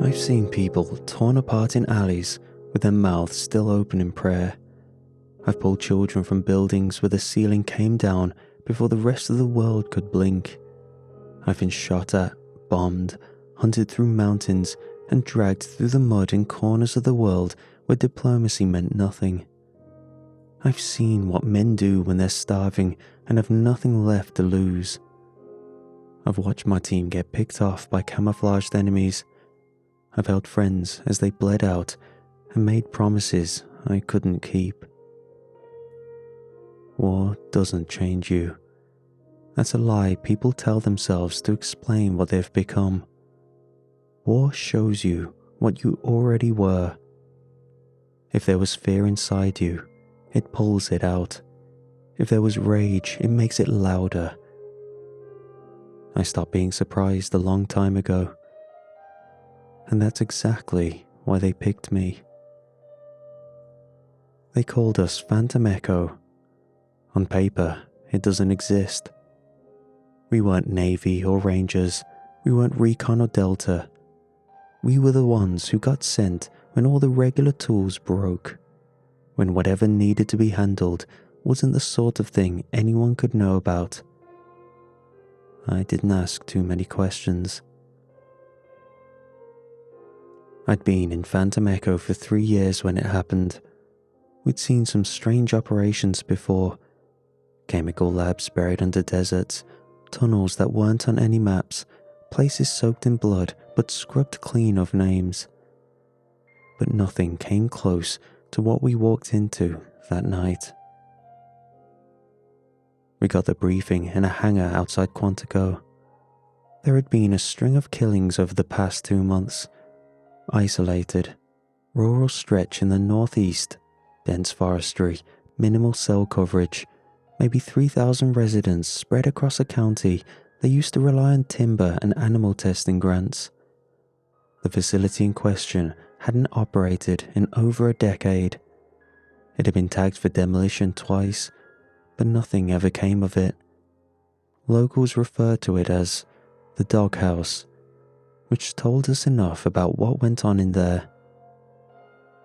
I've seen people torn apart in alleys with their mouths still open in prayer. I've pulled children from buildings where the ceiling came down before the rest of the world could blink. I've been shot at, bombed, hunted through mountains, and dragged through the mud in corners of the world where diplomacy meant nothing. I've seen what men do when they're starving and have nothing left to lose. I've watched my team get picked off by camouflaged enemies. I've held friends as they bled out and made promises I couldn't keep. War doesn't change you. That's a lie people tell themselves to explain what they've become. War shows you what you already were. If there was fear inside you, it pulls it out. If there was rage, it makes it louder. I stopped being surprised a long time ago. And that's exactly why they picked me. They called us Phantom Echo. On paper, it doesn't exist. We weren't Navy or Rangers. We weren't Recon or Delta. We were the ones who got sent when all the regular tools broke. When whatever needed to be handled wasn't the sort of thing anyone could know about. I didn't ask too many questions. I'd been in Phantom Echo for 3 years when it happened. We'd seen some strange operations before. Chemical labs buried under deserts, tunnels that weren't on any maps, places soaked in blood but scrubbed clean of names. But nothing came close to what we walked into that night. We got the briefing in a hangar outside Quantico. There had been a string of killings over the past 2 months. Isolated, rural stretch in the northeast, dense forestry, minimal cell coverage, maybe 3,000 residents spread across a county that used to rely on timber and animal testing grants. The facility in question hadn't operated in over a decade. It had been tagged for demolition twice, but nothing ever came of it. Locals referred to it as the doghouse, which told us enough about what went on in there.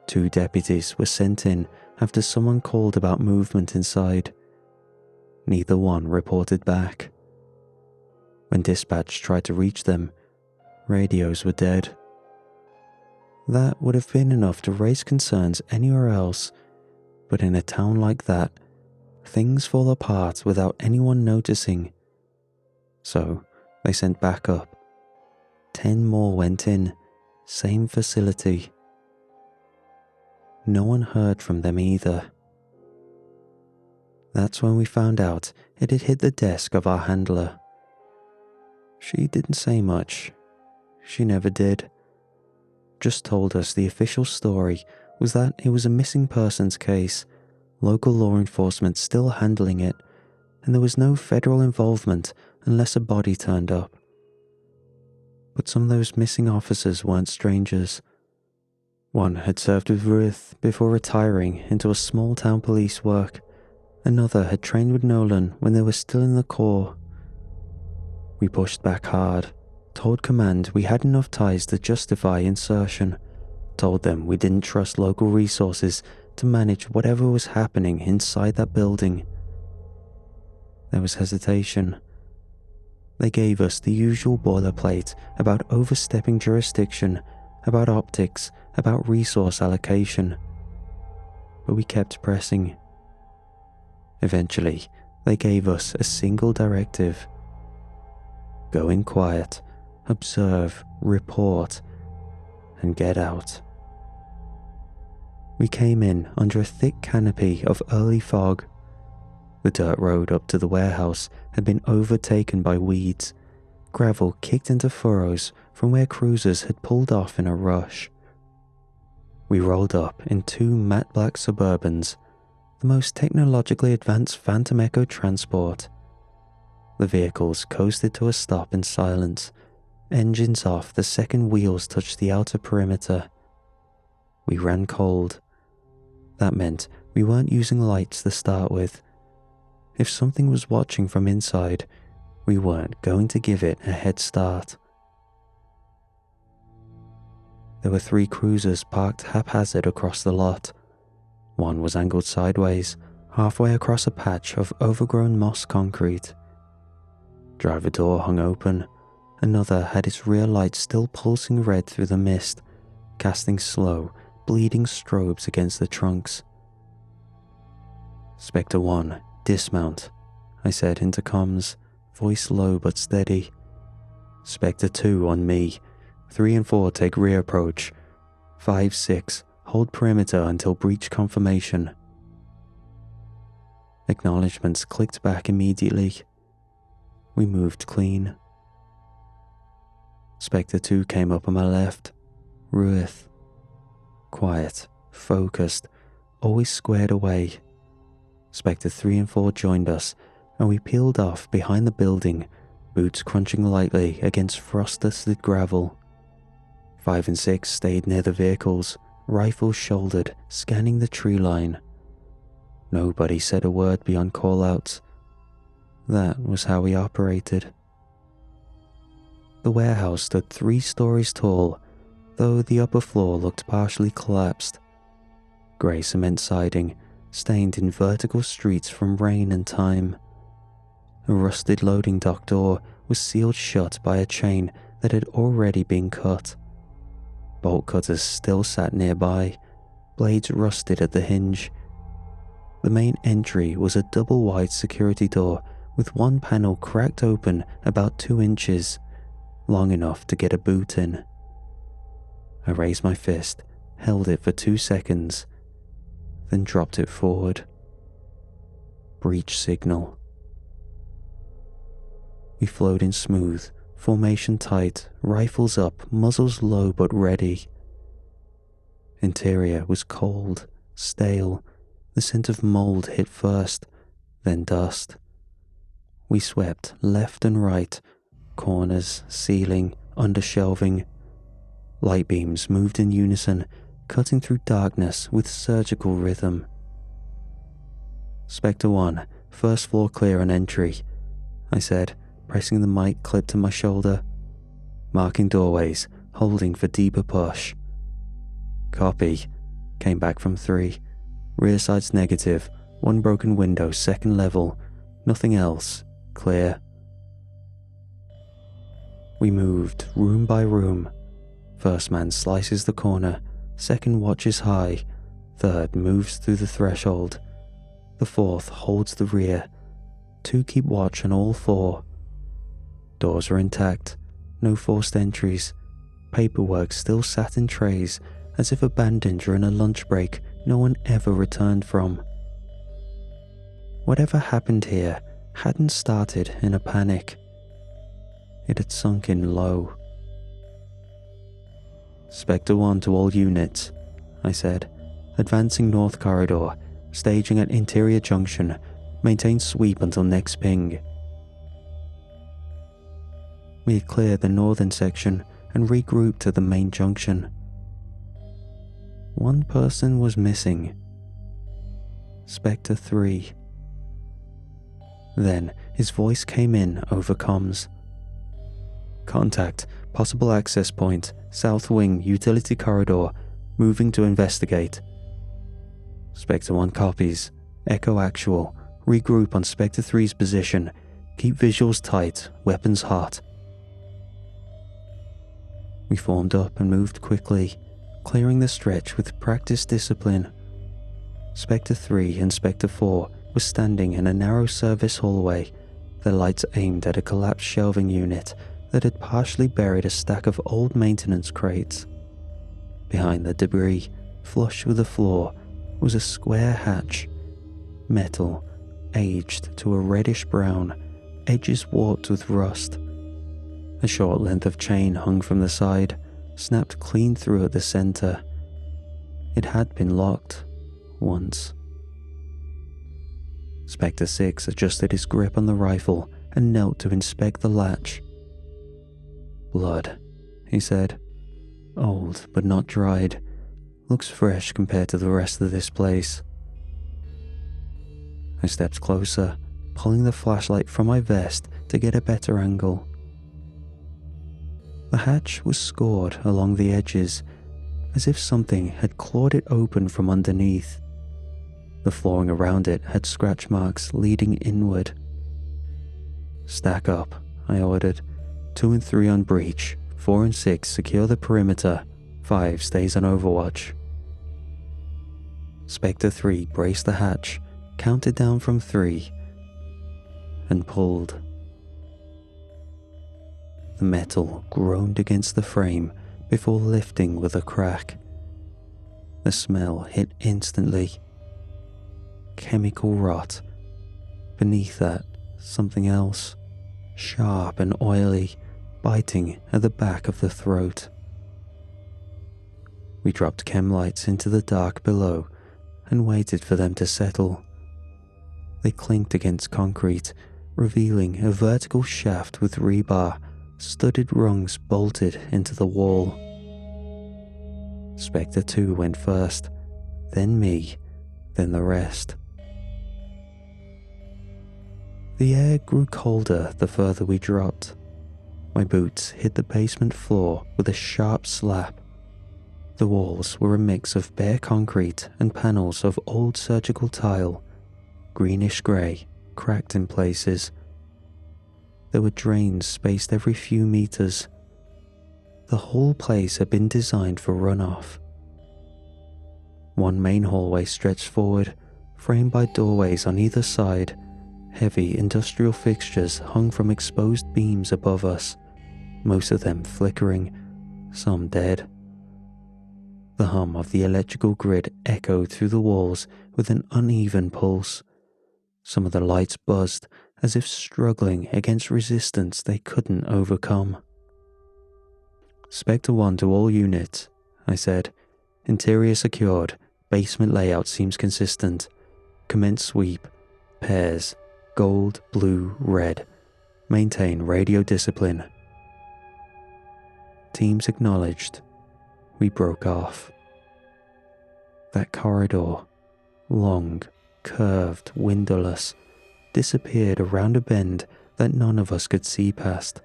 2 deputies were sent in after someone called about movement inside. Neither one reported back. When dispatch tried to reach them, radios were dead. That would have been enough to raise concerns anywhere else, but in a town like that, things fall apart without anyone noticing. So they sent backup. 10 more went in, same facility. No one heard from them either. That's when we found out it had hit the desk of our handler. She didn't say much. She never did. Just told us the official story was that it was a missing persons case, local law enforcement still handling it, and there was no federal involvement unless a body turned up. But some of those missing officers weren't strangers. One had served with Ruth before retiring into a small-town police work. Another had trained with Nolan when they were still in the Corps. We pushed back hard, told command we had enough ties to justify insertion, told them we didn't trust local resources to manage whatever was happening inside that building. There was hesitation. They gave us the usual boilerplate about overstepping jurisdiction, about optics, about resource allocation. But we kept pressing. Eventually, they gave us a single directive. Go in quiet, observe, report, and get out. We came in under a thick canopy of early fog. The dirt road up to the warehouse had been overtaken by weeds. Gravel kicked into furrows from where cruisers had pulled off in a rush. We rolled up in 2 matte black Suburbans, the most technologically advanced Phantom Echo transport. The vehicles coasted to a stop in silence, engines off the second wheels touched the outer perimeter. We ran cold. That meant we weren't using lights to start with. If something was watching from inside, we weren't going to give it a head start. There were 3 cruisers parked haphazard across the lot. One was angled sideways, halfway across a patch of overgrown moss concrete. Driver door hung open. Another had its rear light still pulsing red through the mist, casting slow, bleeding strobes against the trunks. "Spectre 1, dismount," I said into comms, voice low but steady. "Spectre 2 on me. 3 and 4 take rear approach. 5, 6, hold perimeter until breach confirmation." Acknowledgements clicked back immediately. We moved clean. Spectre 2 came up on my left. Ruth. Quiet, focused, always squared away. Spectre 3 and 4 joined us, and we peeled off behind the building, boots crunching lightly against frost-dusted gravel. 5 and 6 stayed near the vehicles, rifles shouldered, scanning the tree line. Nobody said a word beyond call-outs. That was how we operated. The warehouse stood 3 stories tall, though the upper floor looked partially collapsed. Grey cement siding, stained in vertical streets from rain and time. A rusted loading dock door was sealed shut by a chain that had already been cut. Bolt cutters still sat nearby, blades rusted at the hinge. The main entry was a double-wide security door with one panel cracked open about 2 inches, long enough to get a boot in. I raised my fist, held it for 2 seconds, then dropped it forward. Breach signal. We flowed in smooth, formation tight, rifles up, muzzles low but ready. Interior was cold, stale. The scent of mold hit first, then dust. We swept left and right, corners, ceiling, undershelving. Light beams moved in unison, cutting through darkness with surgical rhythm. "Spectre 1, first floor clear on entry," I said, pressing the mic clip to my shoulder. "Marking doorways, holding for deeper push." "Copy," came back from 3. "Rear side's negative, 1 broken window, 2nd level, nothing else, clear." We moved room by room. First man slices the corner, 2nd watches high, 3rd moves through the threshold. The 4th holds the rear. 2 keep watch on all 4. Doors are intact, no forced entries. Paperwork still sat in trays, as if abandoned during a lunch break no one ever returned from. Whatever happened here hadn't started in a panic. It had sunk in low. "Spectre 1 to all units," I said, "advancing north corridor, staging at interior junction, maintain sweep until next ping." We had cleared the northern section and regrouped to the main junction. One person was missing. Spectre 3. Then his voice came in over comms. "Contact, possible access point, south wing, utility corridor, moving to investigate." Spectre 1 copies. Echo actual. Regroup on Spectre 3's position. Keep visuals tight, weapons hot. We formed up and moved quickly, clearing the stretch with practiced discipline. Spectre 3 and Spectre 4 were standing in a narrow service hallway, their lights aimed at a collapsed shelving unit that had partially buried a stack of old maintenance crates. Behind the debris, flush with the floor, was a square hatch. Metal, aged to a reddish brown, edges warped with rust. A short length of chain hung from the side, snapped clean through at the center. It had been locked, once. Spectre 6 adjusted his grip on the rifle and knelt to inspect the latch. "Blood," he said. "Old, but not dried. Looks fresh compared to the rest of this place." I stepped closer, pulling the flashlight from my vest to get a better angle. The hatch was scored along the edges, as if something had clawed it open from underneath. The flooring around it had scratch marks leading inward. "Stack up," I ordered. 2 and 3 on breach, 4 and 6 secure the perimeter, 5 stays on overwatch. Spectre 3 braced the hatch, counted down from 3, and pulled. The metal groaned against the frame before lifting with a crack. The smell hit instantly. Chemical rot. Beneath that, something else, sharp and oily, biting at the back of the throat. We dropped chem lights into the dark below and waited for them to settle. They clinked against concrete, revealing a vertical shaft with rebar, studded rungs bolted into the wall. Spectre 2 went first, then me, then the rest. The air grew colder the further we dropped. My boots hit the basement floor with a sharp slap. The walls were a mix of bare concrete and panels of old surgical tile, greenish grey, cracked in places. There were drains spaced every few meters. The whole place had been designed for runoff. One main hallway stretched forward, framed by doorways on either side. Heavy industrial fixtures hung from exposed beams above us, most of them flickering, some dead. The hum of the electrical grid echoed through the walls with an uneven pulse. Some of the lights buzzed as if struggling against resistance they couldn't overcome. "Spectre 1 to all units," I said. "Interior secured. Basement layout seems consistent. Commence sweep. Pairs. Gold, blue, red. Maintain radio discipline." Teams acknowledged. We broke off. That corridor, long, curved, windowless, disappeared around a bend that none of us could see past.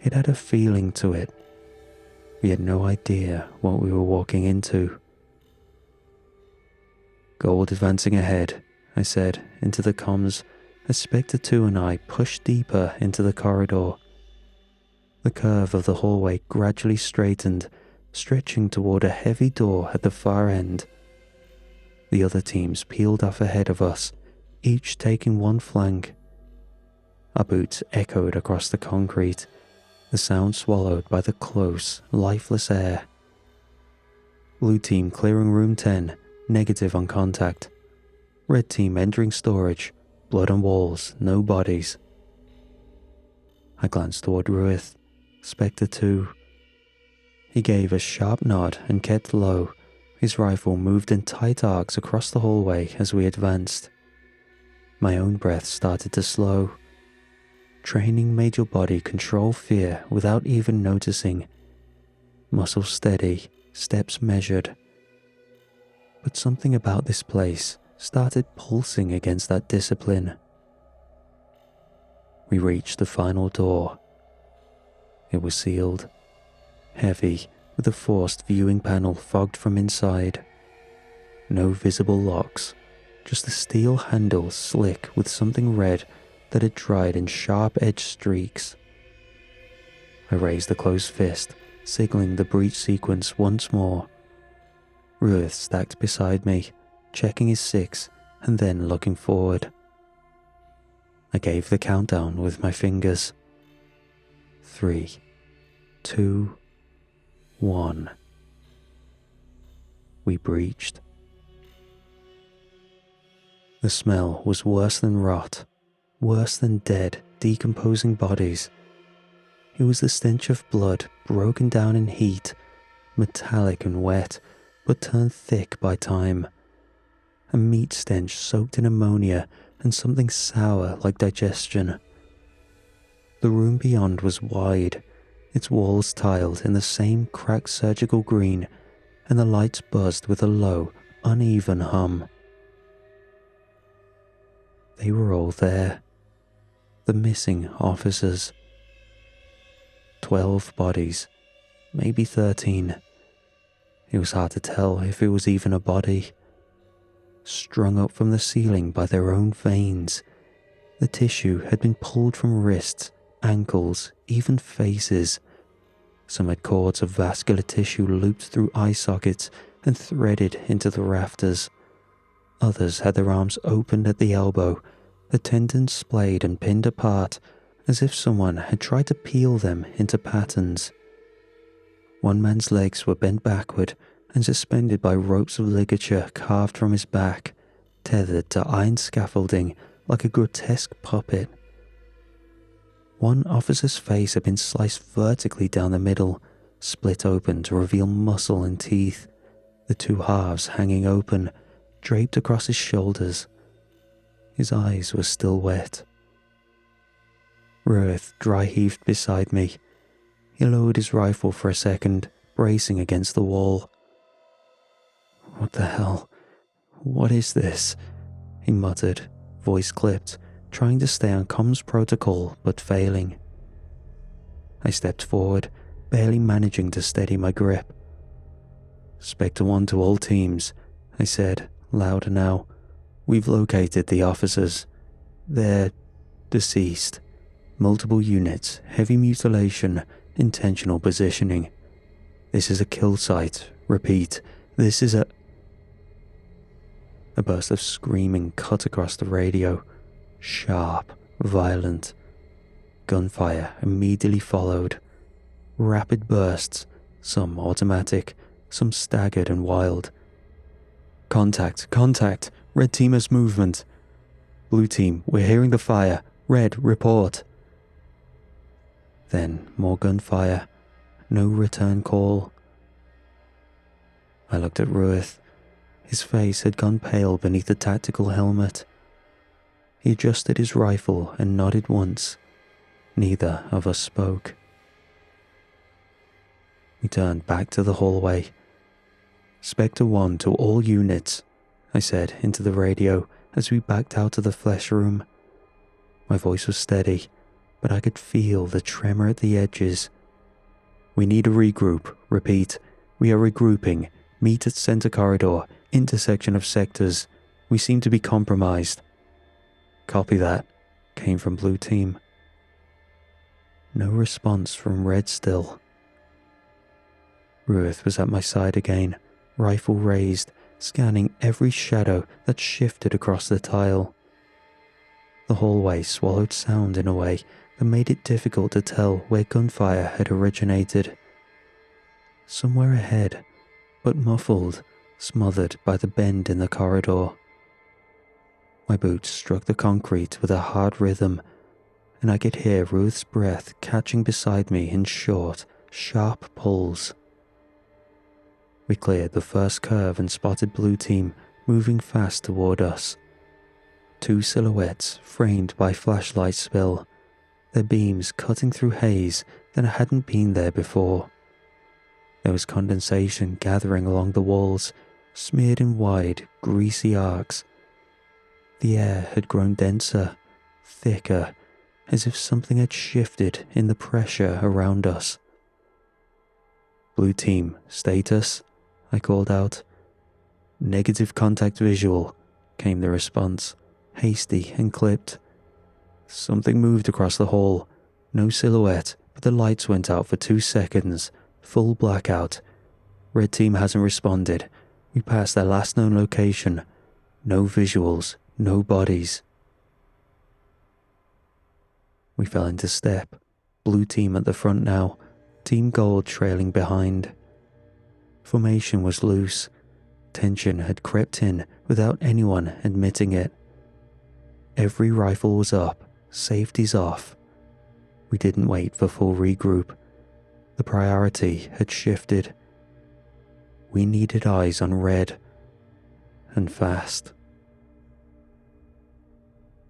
It had a feeling to it. We had no idea what we were walking into. "Gold advancing ahead," I said into the comms as Spectre 2 and I pushed deeper into the corridor. The curve of the hallway gradually straightened, stretching toward a heavy door at the far end. The other teams peeled off ahead of us, each taking one flank. Our boots echoed across the concrete, the sound swallowed by the close, lifeless air. Blue team clearing room 10, negative on contact. Red team entering storage, blood on walls, no bodies. I glanced toward Ruith, Spectre 2. He gave a sharp nod and kept low. His rifle moved in tight arcs across the hallway as we advanced. My own breath started to slow. Training made your body control fear without even noticing. Muscles steady, steps measured. But something about this place started pulsing against that discipline. We reached the final door. It was sealed, heavy, with a forced viewing panel fogged from inside. No visible locks, just the steel handle slick with something red that had dried in sharp-edged streaks. I raised a closed fist, signaling the breach sequence once more. Ruth stacked beside me, checking his 6 and then looking forward. I gave the countdown with my fingers. 3, 2, 1. We breached. The smell was worse than rot, worse than dead, decomposing bodies. It was the stench of blood broken down in heat, metallic and wet, but turned thick by time. A meat stench soaked in ammonia and something sour like digestion. The room beyond was wide, its walls tiled in the same cracked surgical green, and the lights buzzed with a low, uneven hum. They were all there. The missing officers. 12 bodies, maybe 13, It was hard to tell if it was even a body. Strung up from the ceiling by their own veins, the tissue had been pulled from wrists, ankles, even faces. Some had cords of vascular tissue looped through eye sockets and threaded into the rafters. Others had their arms opened at the elbow, the tendons splayed and pinned apart, as if someone had tried to peel them into patterns. One man's legs were bent backward and suspended by ropes of ligature carved from his back, tethered to iron scaffolding like a grotesque puppet. One officer's face had been sliced vertically down the middle, split open to reveal muscle and teeth, the two halves hanging open, draped across his shoulders. His eyes were still wet. Ruth dry-heaved beside me. He lowered his rifle for a second, bracing against the wall. "What the hell? What is this?" he muttered, voice clipped, trying to stay on comms protocol but failing. I stepped forward, barely managing to steady my grip. "Spectre 1 to all teams," I said, louder now. "We've located the officers. They're deceased. Multiple units, heavy mutilation, intentional positioning. This is a kill site. Repeat, this is a..." A burst of screaming cut across the radio. Sharp, violent. Gunfire immediately followed. Rapid bursts, some automatic, some staggered and wild. "Contact, contact! Red team has movement. Blue team, we're hearing the fire. Red, report." Then more gunfire. No return call. I looked at Ruth. His face had gone pale beneath the tactical helmet. He adjusted his rifle and nodded once. Neither of us spoke. We turned back to the hallway. "Spectre 1 to all units," I said into the radio as we backed out of the flesh room. My voice was steady, but I could feel the tremor at the edges. "We need a regroup. Repeat, we are regrouping. Meet at center corridor, intersection of sectors. We seem to be compromised." "Copy that," came from Blue Team. No response from Red still. Ruth was at my side again, rifle raised, scanning every shadow that shifted across the tile. The hallway swallowed sound in a way that made it difficult to tell where gunfire had originated. Somewhere ahead, but muffled, smothered by the bend in the corridor. My boots struck the concrete with a hard rhythm, and I could hear Ruth's breath catching beside me in short, sharp pulls. We cleared the first curve and spotted Blue Team moving fast toward us. Two silhouettes framed by flashlight spill, their beams cutting through haze that hadn't been there before. There was condensation gathering along the walls, smeared in wide, greasy arcs. The air had grown denser, thicker, as if something had shifted in the pressure around us. "Blue Team, status?" I called out. "Negative contact visual," came the response, hasty and clipped. Something moved across the hall. No silhouette, but the lights went out for 2 seconds. Full blackout. Red Team hasn't responded. We passed their last known location. No visuals, no bodies. We fell into step. Blue Team at the front now, Team Gold trailing behind. Formation was loose. Tension had crept in without anyone admitting it. Every rifle was up, safeties off. We didn't wait for full regroup. The priority had shifted. We needed eyes on Red, and fast.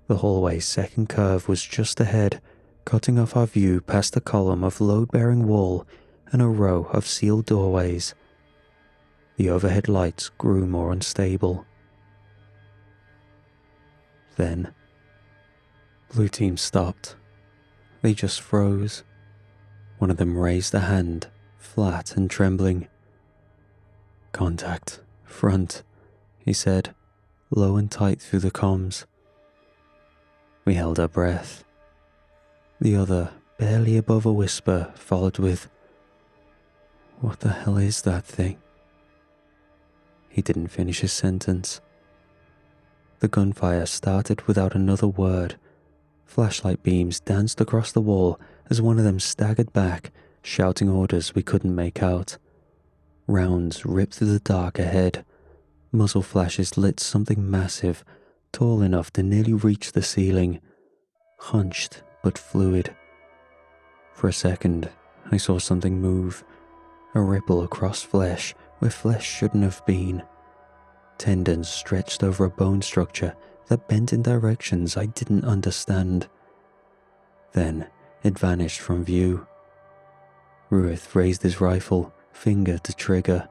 The hallway's second curve was just ahead, cutting off our view past a column of load-bearing wall and a row of sealed doorways. The overhead lights grew more unstable. Then, Blue Team stopped. They just froze. One of them raised a hand, flat and trembling. Contact. Front, he said, low and tight through the comms. We held our breath. The other, barely above a whisper, followed with, "What the hell is that thing?" He didn't finish his sentence. The gunfire started without another word. Flashlight beams danced across the wall as one of them staggered back, shouting orders we couldn't make out. Rounds ripped through the dark ahead. Muzzle flashes lit something massive, tall enough to nearly reach the ceiling. Hunched but fluid. For a second, I saw something move. A ripple across flesh where flesh shouldn't have been. Tendons stretched over a bone structure that bent in directions I didn't understand. Then it vanished from view. Ruth raised his rifle, finger to trigger,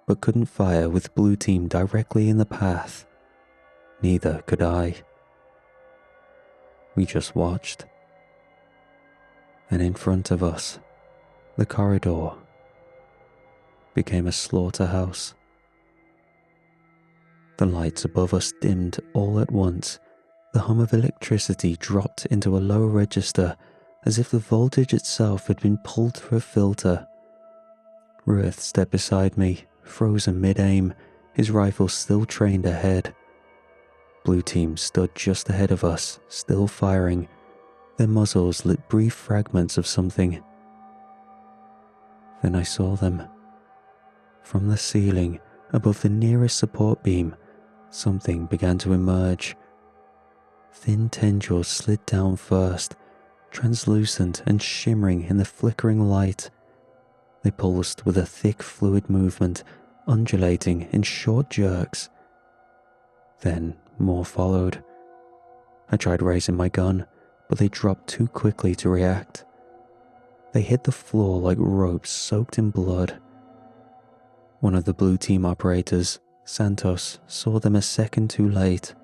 but couldn't fire with blue team directly in the path. Neither could I. We just watched. And in front of us, the corridor became a slaughterhouse. The lights above us dimmed all at once. The hum of electricity dropped into a low register as if the voltage itself had been pulled through a filter. Ruth stepped beside me, frozen mid-aim, his rifle still trained ahead. Blue team stood just ahead of us, still firing. Their muzzles lit brief fragments of something. Then I saw them. From the ceiling, above the nearest support beam, something began to emerge. Thin tendrils slid down first, translucent and shimmering in the flickering light. They pulsed with a thick fluid movement, undulating in short jerks. Then more followed. I tried raising my gun, but they dropped too quickly to react. They hit the floor like ropes soaked in blood. One of the blue team operators, Santos, saw them a second too late.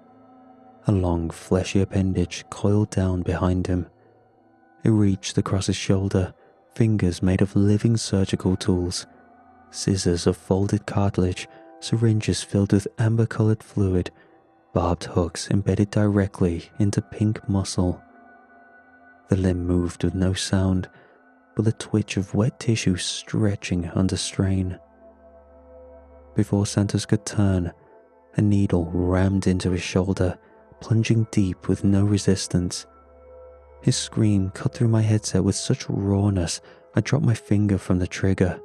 A long, fleshy appendage coiled down behind him. It reached across his shoulder, fingers made of living surgical tools, scissors of folded cartilage, syringes filled with amber-colored fluid, barbed hooks embedded directly into pink muscle. The limb moved with no sound, but the twitch of wet tissue stretching under strain. Before Santos could turn, a needle rammed into his shoulder, plunging deep with no resistance. His scream cut through my headset with such rawness, I dropped my finger from the trigger.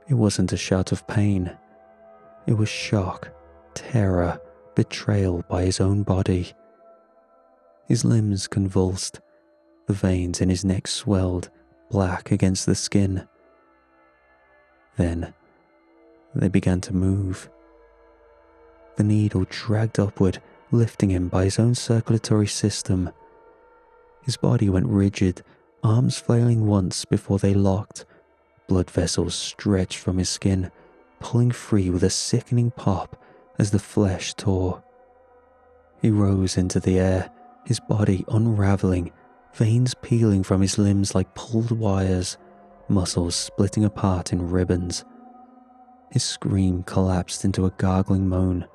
It wasn't a shout of pain. It was shock, terror, betrayal by his own body. His limbs convulsed. The veins in his neck swelled, black against the skin. Then they began to move. The needle dragged upward, lifting him by his own circulatory system. His body went rigid, arms flailing once before they locked. Blood vessels stretched from his skin, pulling free with a sickening pop as the flesh tore. He rose into the air, his body unraveling, veins peeling from his limbs like pulled wires, muscles splitting apart in ribbons. His scream collapsed into a gargling moan.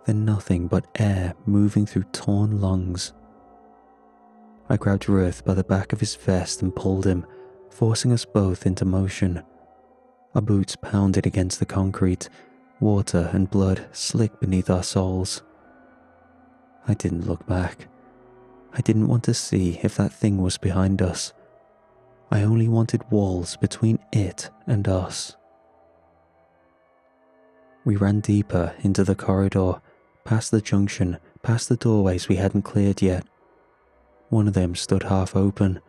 Then nothing but air moving through torn lungs. I grabbed Ruth by the back of his vest and pulled him, forcing us both into motion. Our boots pounded against the concrete, water and blood slick beneath our soles. I didn't look back. I didn't want to see if that thing was behind us. I only wanted walls between it and us. We ran deeper into the corridor, past the junction, past the doorways we hadn't cleared yet. One of them stood half open,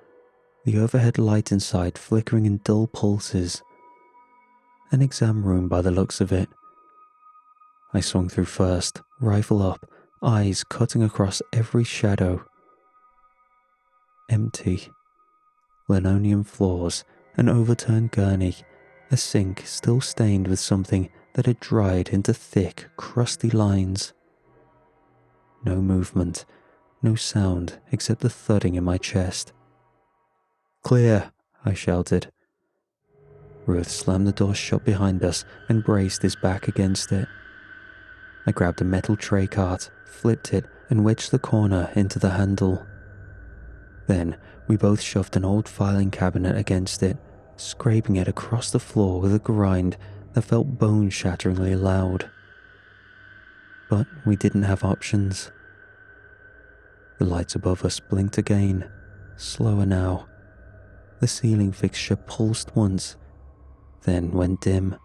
the overhead light inside flickering in dull pulses. An exam room by the looks of it. I swung through first, rifle up, eyes cutting across every shadow. Empty. Linoleum floors, an overturned gurney, a sink still stained with something that had dried into thick, crusty lines. No movement, no sound except the thudding in my chest. "Clear," I shouted. Ruth slammed the door shut behind us and braced his back against it. I grabbed a metal tray cart, flipped it, and wedged the corner into the handle. Then we both shoved an old filing cabinet against it, scraping it across the floor with a grind that felt bone-shatteringly loud. But we didn't have options. The lights above us blinked again, slower now. The ceiling fixture pulsed once, then went dim.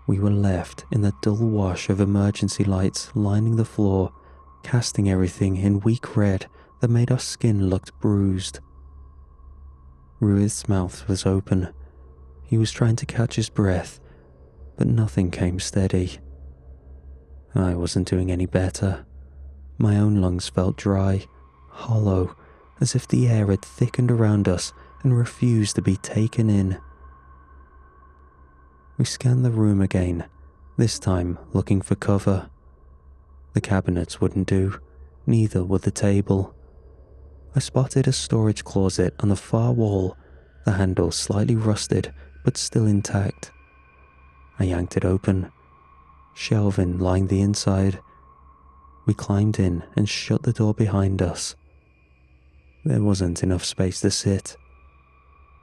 We were left in the dull wash of emergency lights lining the floor, casting everything in weak red that made our skin look bruised. Ruiz's mouth was open. He was trying to catch his breath, but nothing came steady. I wasn't doing any better. My own lungs felt dry, hollow, as if the air had thickened around us and refused to be taken in. We scanned the room again, this time looking for cover. The cabinets wouldn't do, neither would the table. I spotted a storage closet on the far wall, the handle slightly rusted but still intact. I yanked it open. Shelving lined the inside. We climbed in and shut the door behind us. There wasn't enough space to sit.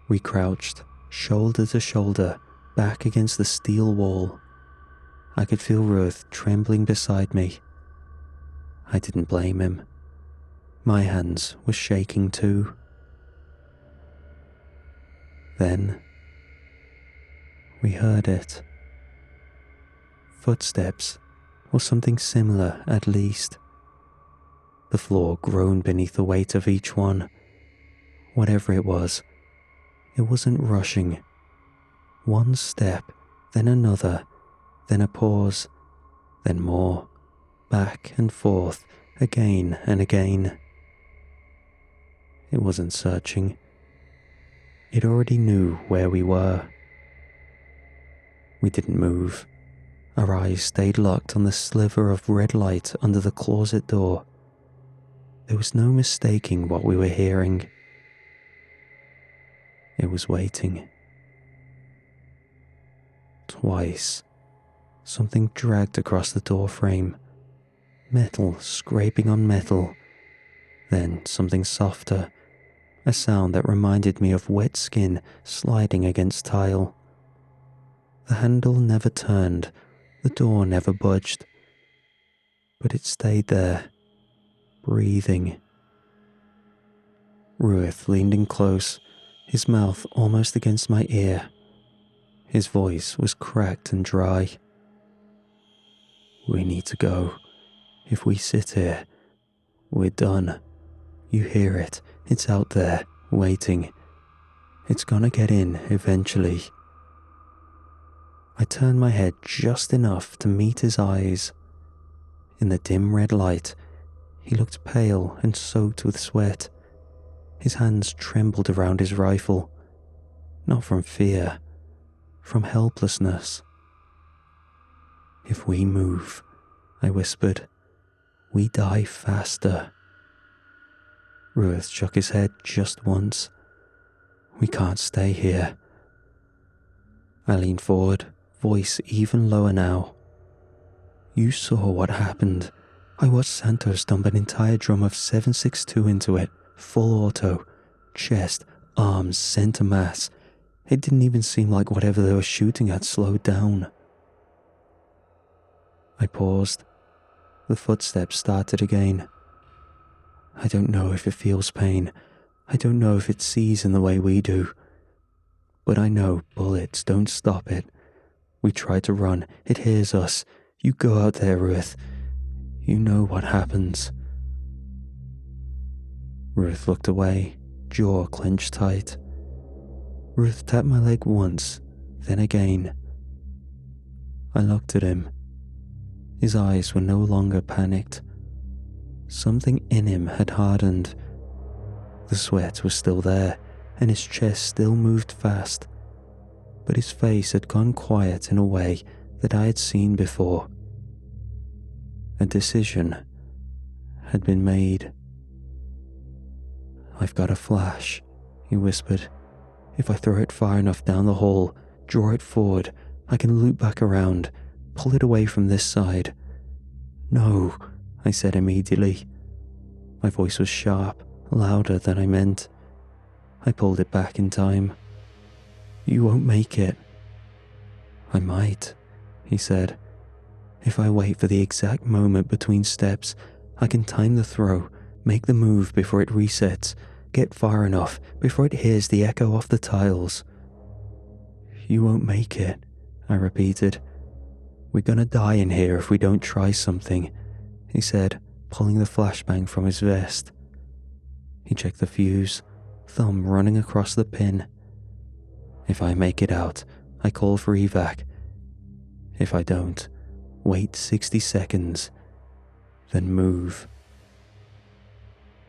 We crouched, shoulder to shoulder, back against the steel wall. I could feel Ruth trembling beside me. I didn't blame him. My hands were shaking too. Then we heard it. Footsteps, or something similar at least. The floor groaned beneath the weight of each one. Whatever it wasn't rushing. One step, then another, then a pause, then more, back and forth, again and again. It wasn't searching. It already knew where we were. We didn't move. Our eyes stayed locked on the sliver of red light under the closet door. There was no mistaking what we were hearing. It was waiting. Twice, something dragged across the doorframe, metal scraping on metal, then something softer, a sound that reminded me of wet skin sliding against tile. The handle never turned, the door never budged, but it stayed there, breathing. Ruith leaned in close, his mouth almost against my ear. His voice was cracked and dry. "We need to go. If we sit here, we're done. You hear it. It's out there, waiting. It's gonna get in eventually." I turned my head just enough to meet his eyes. In the dim red light, he looked pale and soaked with sweat. His hands trembled around his rifle, not from fear, from helplessness. "If we move," I whispered, "we die faster." Ruth shook his head just once. "We can't stay here." I leaned forward, voice even lower now. "You saw what happened. I watched Santos dump an entire drum of 7.62 into it, full auto, chest, arms, center mass. It didn't even seem like whatever they were shooting at slowed down." I paused. The footsteps started again. I don't know if it feels pain. I don't know if it sees in the way we do. But I know bullets don't stop it. We try to run. It hears us. You go out there, Ruth. You know what happens. Ruth looked away, jaw clenched tight. Ruth tapped my leg once, then again. I looked at him. His eyes were no longer panicked. Something in him had hardened. The sweat was still there, and his chest still moved fast. But his face had gone quiet in a way that I had seen before. A decision had been made. "I've got a flash," he whispered. If I throw it far enough down the hall, draw it forward, I can loop back around, pull it away from this side. No, I said immediately. My voice was sharp, louder than I meant. I pulled it back in time. You won't make it. I might, he said. If I wait for the exact moment between steps, I can time the throw, make the move before it resets, get far enough before it hears the echo off the tiles. You won't make it, I repeated. We're gonna die in here if we don't try something, he said, pulling the flashbang from his vest. He checked the fuse, thumb running across the pin. If I make it out, I call for evac. If I don't, wait 60 seconds, then move.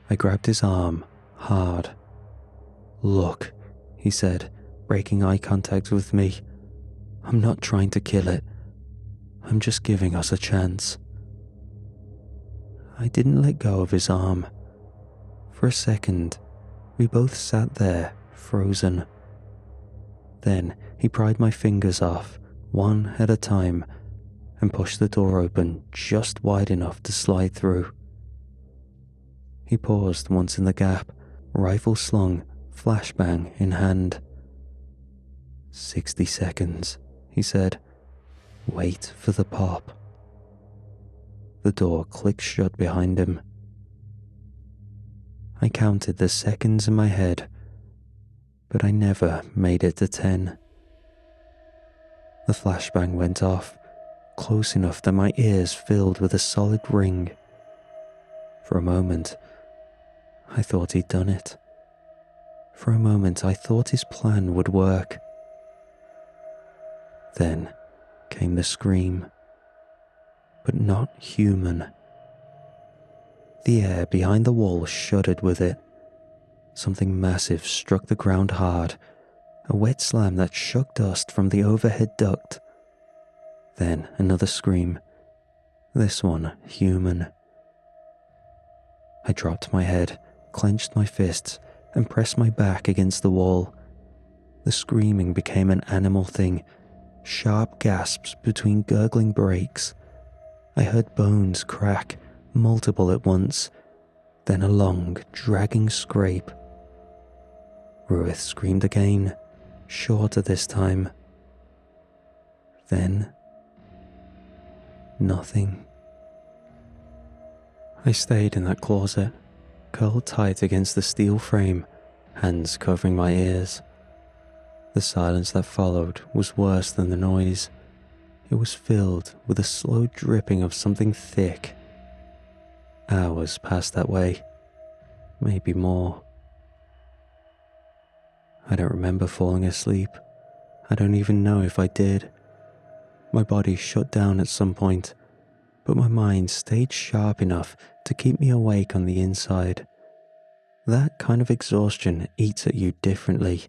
I grabbed his arm, hard. Look, he said, breaking eye contact with me. I'm not trying to kill it. I'm just giving us a chance. I didn't let go of his arm. For a second, we both sat there, frozen. Then he pried my fingers off, one at a time, and pushed the door open just wide enough to slide through. He paused once in the gap, rifle slung, flashbang in hand. 60 seconds, he said. Wait for the pop. The door clicked shut behind him. I counted the seconds in my head, but I never made it to 10. The flashbang went off, close enough that my ears filled with a solid ring. For a moment, I thought he'd done it. For a moment, I thought his plan would work. Then came the scream, but not human. The air behind the wall shuddered with it. Something massive struck the ground hard, a wet slam that shook dust from the overhead duct. Then another scream, this one human. I dropped my head, clenched my fists, and pressed my back against the wall. The screaming became an animal thing, sharp gasps between gurgling breaks. I heard bones crack, multiple at once, then a long, dragging scrape. Ruth screamed again, shorter this time. Then, nothing. I stayed in that closet, curled tight against the steel frame, hands covering my ears. The silence that followed was worse than the noise. It was filled with a slow dripping of something thick. Hours passed that way, maybe more. I don't remember falling asleep. I don't even know if I did. My body shut down at some point, but my mind stayed sharp enough to keep me awake on the inside. That kind of exhaustion eats at you differently.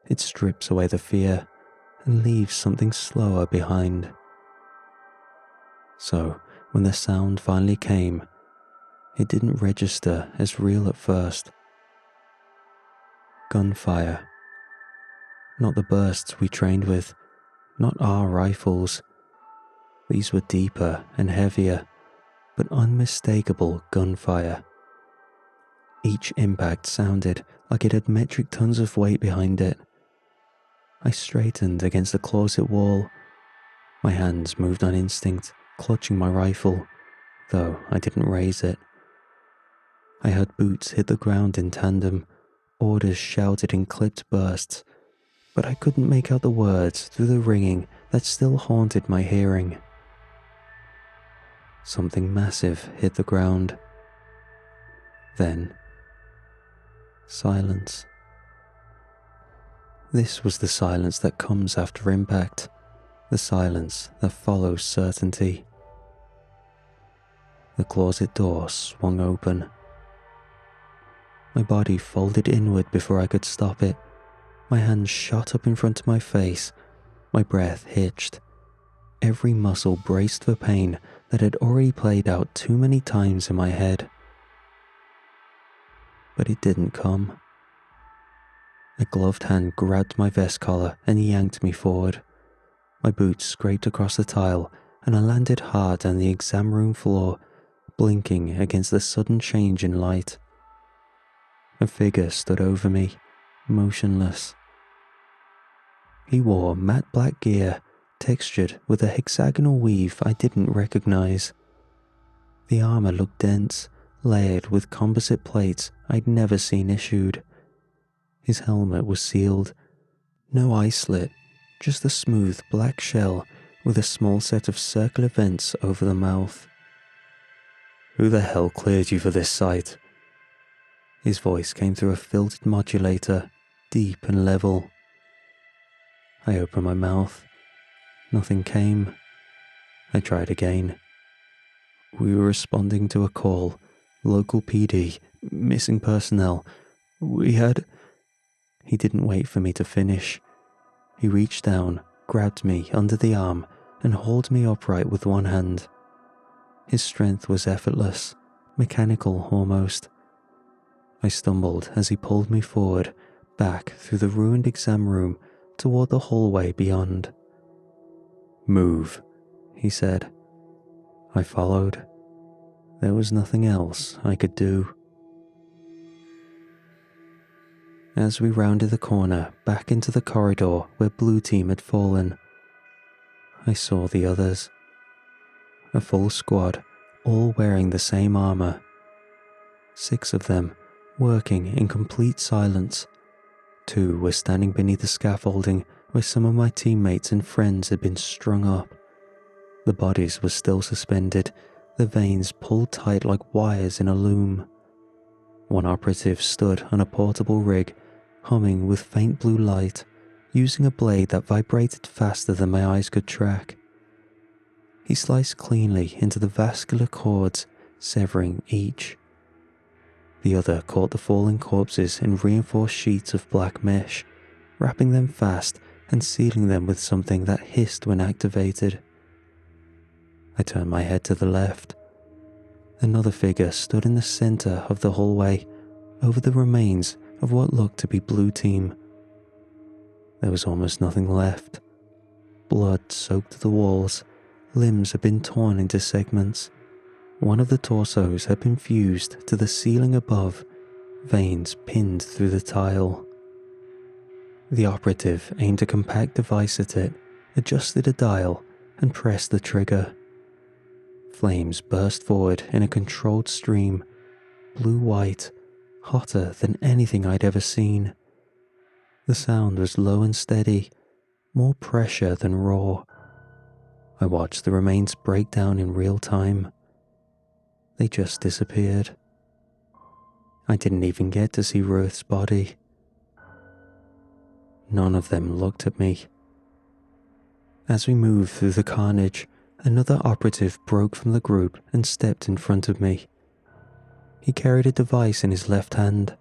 It strips away the fear and leaves something slower behind. So, when the sound finally came, it didn't register as real at first. Gunfire. Not the bursts we trained with, not our rifles. These were deeper and heavier, but unmistakable gunfire. Each impact sounded like it had metric tons of weight behind it. I straightened against the closet wall. My hands moved on instinct, clutching my rifle, though I didn't raise it. I heard boots hit the ground in tandem, orders shouted in clipped bursts, but I couldn't make out the words through the ringing that still haunted my hearing. Something massive hit the ground. Then, silence. This was the silence that comes after impact, the silence that follows certainty. The closet door swung open. My body folded inward before I could stop it. My hands shot up in front of my face. My breath hitched. Every muscle braced for pain that had already played out too many times in my head. But it didn't come. A gloved hand grabbed my vest collar and yanked me forward. My boots scraped across the tile and I landed hard on the exam room floor, blinking against the sudden change in light. A figure stood over me, motionless. He wore matte black gear, textured with a hexagonal weave I didn't recognize. The armor looked dense, layered with composite plates I'd never seen issued. His helmet was sealed. No eye slit, just a smooth black shell with a small set of circular vents over the mouth. "Who the hell cleared you for this site?" His voice came through a filtered modulator, deep and level. I opened my mouth. Nothing came. I tried again. "We were responding to a call. Local PD. Missing personnel. We had..." He didn't wait for me to finish. He reached down, grabbed me under the arm, and hauled me upright with one hand. His strength was effortless, mechanical almost. I stumbled as he pulled me forward, back through the ruined exam room toward the hallway beyond. "Move," he said. I followed. There was nothing else I could do. As we rounded the corner back into the corridor where Blue Team had fallen, I saw the others. A full squad, all wearing the same armor. 6 of them, working in complete silence. 2 were standing beneath the scaffolding where some of my teammates and friends had been strung up. The bodies were still suspended, the veins pulled tight like wires in a loom. One operative stood on a portable rig, humming with faint blue light, using a blade that vibrated faster than my eyes could track. He sliced cleanly into the vascular cords, severing each. The other caught the falling corpses in reinforced sheets of black mesh, wrapping them fast and sealing them with something that hissed when activated. I turned my head to the left. Another figure stood in the center of the hallway, over the remains of what looked to be Blue Team. There was almost nothing left. Blood soaked the walls, limbs had been torn into segments. One of the torsos had been fused to the ceiling above, veins pinned through the tile. The operative aimed a compact device at it, adjusted a dial, and pressed the trigger. Flames burst forward in a controlled stream, blue-white, hotter than anything I'd ever seen. The sound was low and steady, more pressure than raw. I watched the remains break down in real time. They just disappeared. I didn't even get to see Ruth's body. None of them looked at me. As we moved through the carnage, another operative broke from the group and stepped in front of me. He carried a device in his left hand,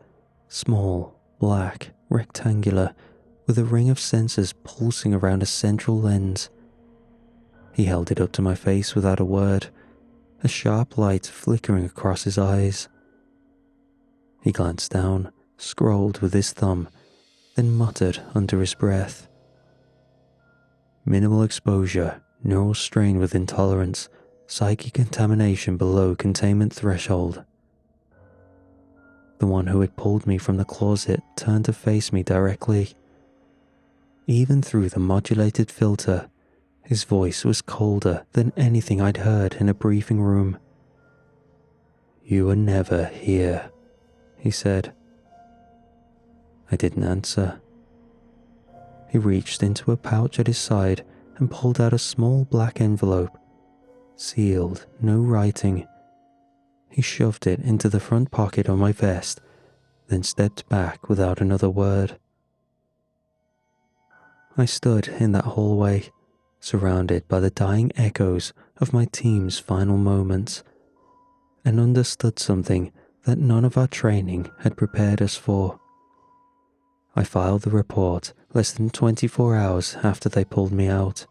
small, black, rectangular, with a ring of sensors pulsing around a central lens. He held it up to my face without a word, a sharp light flickering across his eyes. He glanced down, scrolled with his thumb, then muttered under his breath. "Minimal exposure, neural strain with intolerance, psychic contamination below containment threshold." The one who had pulled me from the closet turned to face me directly. Even through the modulated filter, his voice was colder than anything I'd heard in a briefing room. "You were never here," he said. I didn't answer. He reached into a pouch at his side and pulled out a small black envelope. Sealed, no writing. He shoved it into the front pocket of my vest, then stepped back without another word. I stood in that hallway, surrounded by the dying echoes of my team's final moments, and understood something that none of our training had prepared us for. I filed the report less than 24 hours after they pulled me out.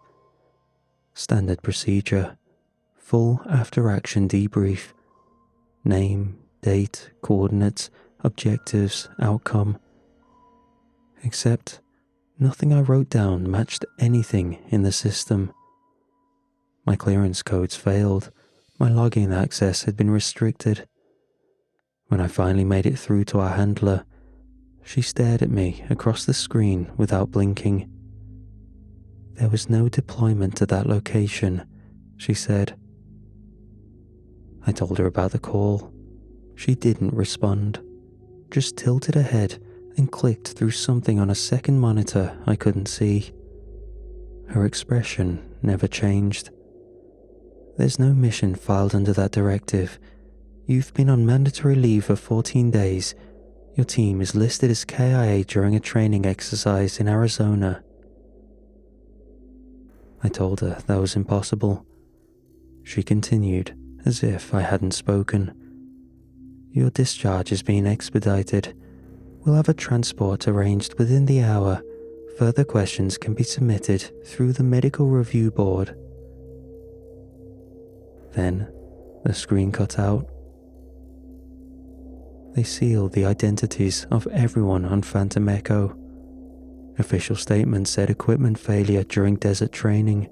Standard procedure, full after-action debrief, name, date, coordinates, objectives, outcome. except nothing I wrote down matched anything in the system. My clearance codes failed. My login access had been restricted. When I finally made it through to our handler, she stared at me across the screen without blinking. There was no deployment to that location, she said. I told her about the call. She didn't respond, just tilted her head and clicked through something on a second monitor I couldn't see. Her expression never changed. There's no mission filed under that directive. You've been on mandatory leave for 14 days. Your team is listed as KIA during a training exercise in Arizona. I told her that was impossible. She continued, as if I hadn't spoken. Your discharge is being expedited. We'll have a transport arranged within the hour. Further questions can be submitted through the medical review board. Then, the screen cut out. They sealed the identities of everyone on Phantom Echo. Official statements said equipment failure during desert training.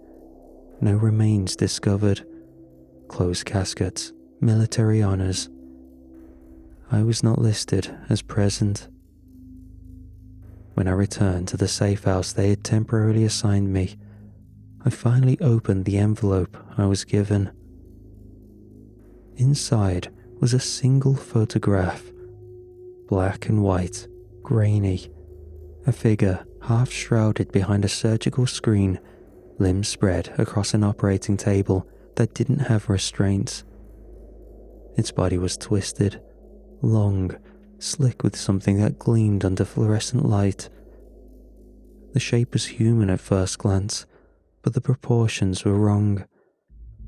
No remains discovered. Closed caskets, military honors. I was not listed as present. When I returned to the safe house they had temporarily assigned me, I finally opened the envelope I was given. Inside was a single photograph, black and white, grainy, a figure half shrouded behind a surgical screen, limbs spread across an operating table that didn't have restraints. Its body was twisted, long, slick with something that gleamed under fluorescent light. The shape was human at first glance, but the proportions were wrong.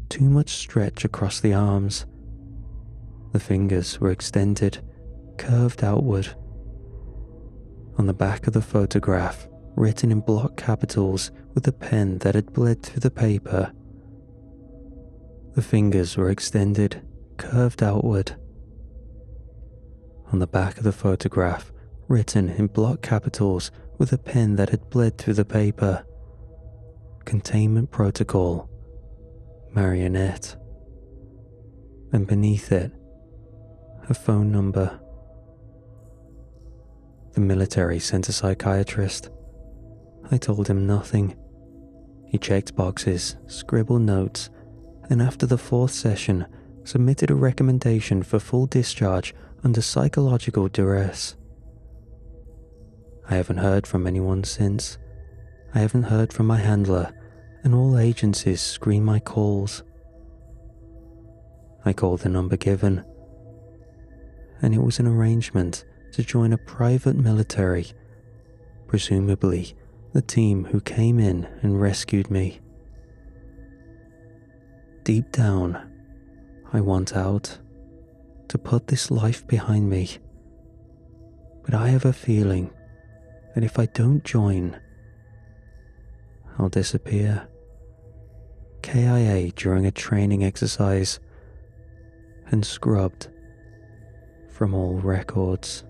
Too much stretch across the arms. The fingers were extended, curved outward. On the back of the photograph, written in block capitals with a pen that had bled through the paper. The fingers were extended, curved outward. On the back of the photograph, written in block capitals with a pen that had bled through the paper. Containment Protocol, Marionette. And beneath it, a phone number. The military sent a psychiatrist. I told him nothing. He checked boxes, scribbled notes, and after the 4th session, submitted a recommendation for full discharge under psychological duress. I haven't heard from anyone since. I haven't heard from my handler, and all agencies screen my calls. I called the number given, and it was an arrangement to join a private military, presumably the team who came in and rescued me. Deep down, I want out, to put this life behind me. But I have a feeling that if I don't join, I'll disappear. KIA during a training exercise, and scrubbed from all records.